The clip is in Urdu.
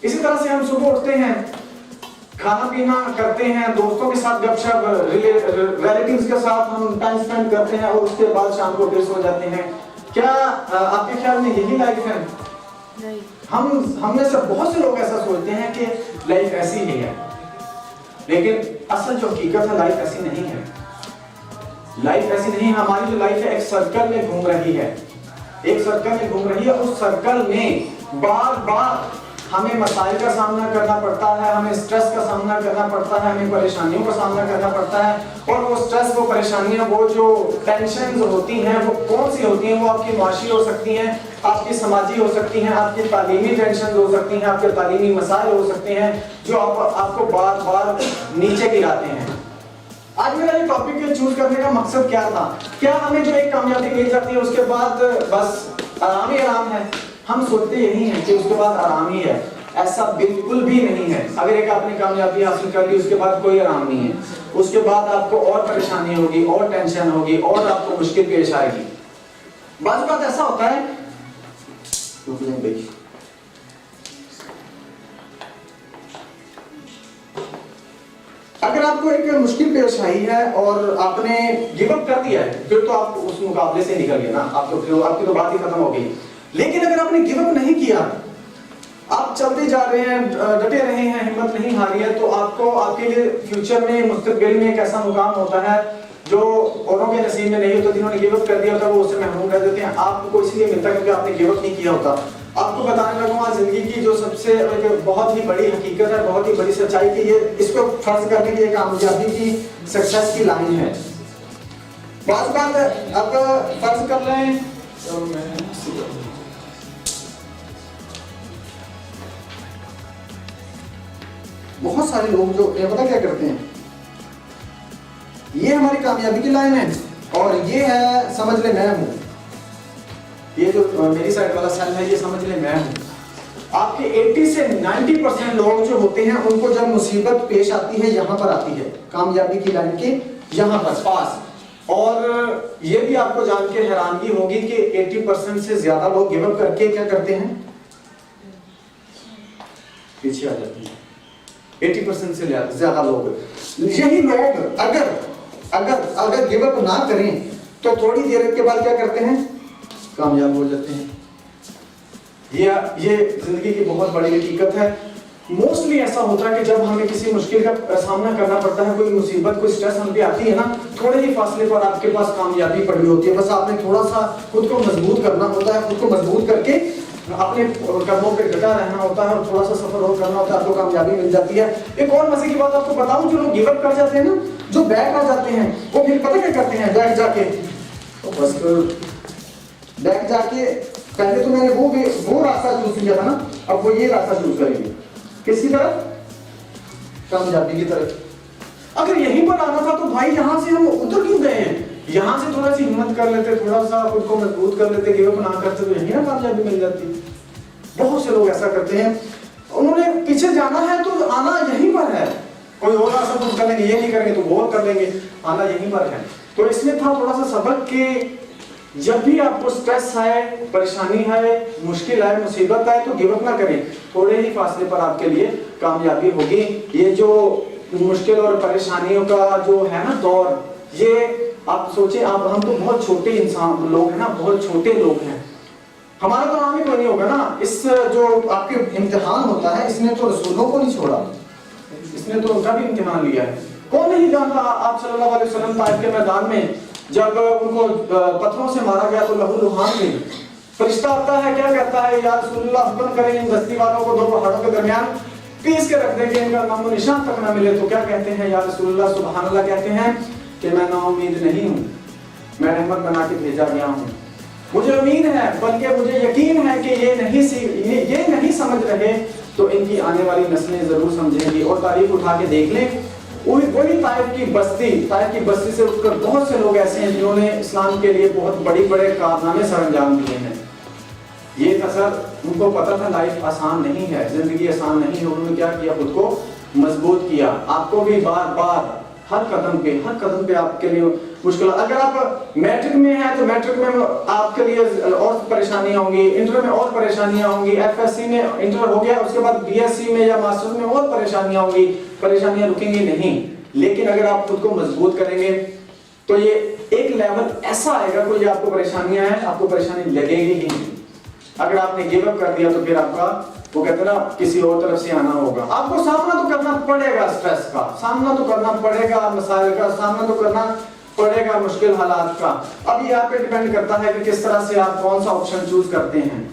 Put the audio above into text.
اسی طرح سے ہم صبح اٹھتے ہیں، کھانا پینا کرتے ہیں، دوستوں کے ساتھ گپ شپ، ریلیٹیوز کے ساتھ ہم ٹائم سپینڈ کرتے ہیں اور اس کے بعد شام کو پھر سو جاتے ہیں۔ کیا آپ کے خیال میں یہی لائف ہے؟ نہیں۔ ہم میں سے بہت سے لوگ ایسا سوچتے ہیں کہ لائف ایسی ہی ہے، لیکن اصل جو حقیقت ہے لائف ایسی نہیں ہے۔ لائف ایسی نہیں ہے۔ ہماری جو لائف ہے ایک سرکل میں گھوم رہی ہے، ایک سرکل میں گھوم رہی ہے۔ اس سرکل میں بار بار ہمیں مسائل کا سامنا کرنا پڑتا ہے، ہمیں سٹریس کا سامنا کرنا پڑتا ہے، ہمیں پریشانیوں کا سامنا کرنا پڑتا ہے۔ اور وہ سٹریس، وہ پریشانیاں، وہ جو ٹینشنز ہوتی ہیں وہ کون سی ہوتی ہیں؟ وہ آپ کی معاشی ہو سکتی ہیں، آپ کی سماجی ہو سکتی ہیں، آپ کی تعلیمی ٹینشنز ہو سکتی ہیں، آپ کے تعلیمی مسائل ہو سکتے ہیں جو آپ کو بار بار نیچے گراتے ہیں۔ آج میرا یہ ٹاپک چوز کرنے کا مقصد کیا تھا؟ کیا ہمیں جو ایک کامیابی مل جاتی ہے اس کے بعد بس آرام ہی آرام ہے؟ ہم سوچتے یہی ہیں کہ اس کے بعد آرام ہی ہے۔ ایسا بالکل بھی نہیں ہے۔ اگر ایک آپ نے کامیابی حاصل کر لی اس کے بعد کوئی آرام نہیں ہے، اس کے بعد آپ کو اور پریشانی ہوگی، اور ٹینشن ہوگی، اور آپ کو مشکل پیش آئے گی۔ بعض بات ایسا ہوتا ہے، اگر آپ کو ایک مشکل پیش آئی ہے اور آپ نے گیو اپ کر دیا ہے، پھر تو آپ اس مقابلے سے نکل گئے نا، آپ کی تو بات ہی ختم ہو گئی۔ لیکن اگر آپ نے گیو اپ نہیں کیا، آپ چلتے جا رہے ہیں، ڈٹے رہے ہیں، ہمت نہیں ہاری ہے، تو آپ کو آپ کے لیے فیوچر میں، مستقبل میں ایک ایسا مقام ہوتا ہے جو اوروں کے نصیب میں نہیں ہوتا۔ جنہوں نے گیو اپ کر دیا ہوتا ہے وہ اسے محروم رہ جاتے ہیں۔ آپ کو اس لیے ملتا ہے کیونکہ آپ نے گیو اپ نہیں کیا ہوتا۔ آپ کو بتانے لگوں گا زندگی کی جو سب سے بہت ہی بڑی حقیقت ہے، بہت ہی بڑی سچائی کی، یہ اس کو فرض کرنے کی کامیابی کی، سکسیس کی لائن ہے۔ بعض بات اب فرض کر لیں، بہت سارے لوگ جو پتہ کیا کرتے ہیں، یہ ہماری کامیابی کی لائن ہے اور یہ ہے سمجھ لے میں ہوں، یہ جو میری سائڈ والا سیل ہے یہ سمجھ لے میں ہوں۔ آپ کے 80 سے 90% لوگ جو ہوتے ہیں ان کو جب مصیبت پیش آتی ہے یہاں پر آتی ہے، کامیابی کی لائن کے یہاں پر پاس۔ اور یہ بھی آپ کو جان کے حیرانگی ہوگی کہ 80% سے زیادہ لوگ گیو اپ کر کے کیا کرتے ہیں؟ پیچھے آ جاتے ہیں۔ 80% سے زیادہ لوگ، یہی لوگ اگر گیو اپ نہ کریں تو تھوڑی دیر کے بعد کیا کرتے ہیں؟ کامیاب ہو جاتے ہیں۔ یہ زندگی کی بہت بڑی حقیقت ہے۔ موسٹلی ایسا ہوتا ہے کہ جب ہمیں کسی مشکل کا سامنا کرنا پڑتا ہے، کوئی مصیبت، کوئی سٹریس ہم پہ آتی ہے نا، تھوڑے ہی فاصلے پر آپ کے پاس کامیابی پڑی ہوتی ہے۔ بس آپ نے تھوڑا سا خود کو مضبوط کرنا ہوتا ہے، خود کو مضبوط کر کے اپنے قدموں پہ ڈٹا رہنا ہوتا ہے اور تھوڑا سا سفر اور کرنا ہوتا ہے، آپ کو کامیابی مل جاتی ہے۔ ایک اور مزے کی بات آپ کو بتاؤں، جو لوگ گیو اپ کر جاتے ہیں نا، جو بیک آ جاتے ہیں، وہ پھر پتہ کیا کرتے ہیں؟ بیک جا کے بس بیک جا کے پہلے تو میں نے وہ راستہ چوز کیا تھا نا، اب وہ یہ راستہ چوز کریں گے، کس کی طرف؟ کامیابی کی طرف۔ اگر یہیں پر آنا تھا تو بھائی یہاں سے ہم ادھر کیوں گئے ہیں؟ یہاں سے تھوڑا سی ہمت کر لیتے، تھوڑا سا خود کو مضبوط کر لیتے، گیو اپ نہ کرتے تو یہیں نہ کامیابی مل جاتی۔ بہت سے لوگ ایسا کرتے ہیں، انہوں نے پیچھے جانا ہے تو آنا یہیں پر ہے، کوئی اور راستہ کچھ کر لیں گے، یہ نہیں کریں گے تو وہ اور کر لیں گے، آنا یہیں پر ہے۔ تو اس میں تھا تھوڑا سا سبق کہ جب بھی آپ کو سٹریس آئے، پریشانی آئے، مشکل آئے، مصیبت آئے تو گیو اپ نہ کریں، تھوڑے ہی فاصلے پر آپ کے لیے کامیابی ہوگی۔ یہ جو مشکل اور پریشانیوں کا جو ہے نا دور، یہ آپ سوچیں، ہم تو بہت چھوٹے انسان لوگ ہیں نا، بہت چھوٹے لوگ ہیں، ہمارا تو نام ہی کوئی نہیں ہوگا نا۔ اس جو آپ کے امتحان ہوتا ہے، اس نے تو رسولوں کو نہیں چھوڑا، اس نے تو ان کا بھی امتحان لیا ہے۔ کون نہیں جانتا آپ صلی اللہ علیہ وسلم طائف کے میدان میں جب ان کو پتھروں سے مارا گیا تو لہو لہان میں فرشتہ آتا ہے، کیا کہتا ہے؟ یا رسول اللہ حکم کریں ان بستی والوں کو دو پہاڑوں کے درمیان پیس کے رکھ دیں کہ ان کا نام و نشان تک نہ ملے، تو کیا کہتے ہیں؟ یا رسول اللہ سبحان اللہ کہتے ہیں کہ میں نا امید نہیں ہوں، میں رحمت بنا کے بھیجا گیا ہوں، مجھے امید ہے بلکہ مجھے یقین ہے کہ یہ نہیں سمجھ رہے تو ان کی آنے والی نسلیں ضرور سمجھیں گی۔ اور تاریخ اٹھا کے دیکھ لیں، وہی طائف کی بستی سے اٹھ کر بہت سے لوگ ایسے ہیں جنہوں نے اسلام کے لیے بہت بڑے کارنامے سر انجام دیے ہیں۔ یہ تھا سر، ان کو پتا تھا لائف آسان نہیں ہے، زندگی آسان نہیں ہے، انہوں نے کیا کیا؟ خود کو مضبوط کیا۔ آپ کو بھی بار بار ہر قدم پہ آپ کے لیے مشکل. اگر آپ میٹرک میں ہیں تو میٹرک میں آپ کے لیے اور پریشانیاں ہوں گی, انٹر میں اور پریشانیاں ہوں گی, ایف ایس سی میں انٹر ہو گیا اس کے بعد بی ایس سی میں یا ماسٹر میں اور پریشانیاں ہوں گی, پریشانیاں رکیں گی نہیں. لیکن اگر آپ خود کو مضبوط کریں گے تو یہ ایک لیول ایسا آئے گا کوئی آپ کو پریشانیاں ہیں, آپ کو پریشانی لگے گی ہی نہیں. اگر آپ نے گیو اپ کر دیا تو پھر آپ کا وہ کہتے ہیں نا کسی اور طرف سے آنا ہوگا. آپ کو سامنا تو کرنا پڑے گا, اسٹریس کا سامنا تو کرنا پڑے گا, مسائل کا سامنا تو کرنا پڑے گا, مشکل حالات کا. اب یہ آپ پہ ڈیپینڈ کرتا ہے کہ کس طرح سے آپ کون سا آپشن چوز کرتے ہیں.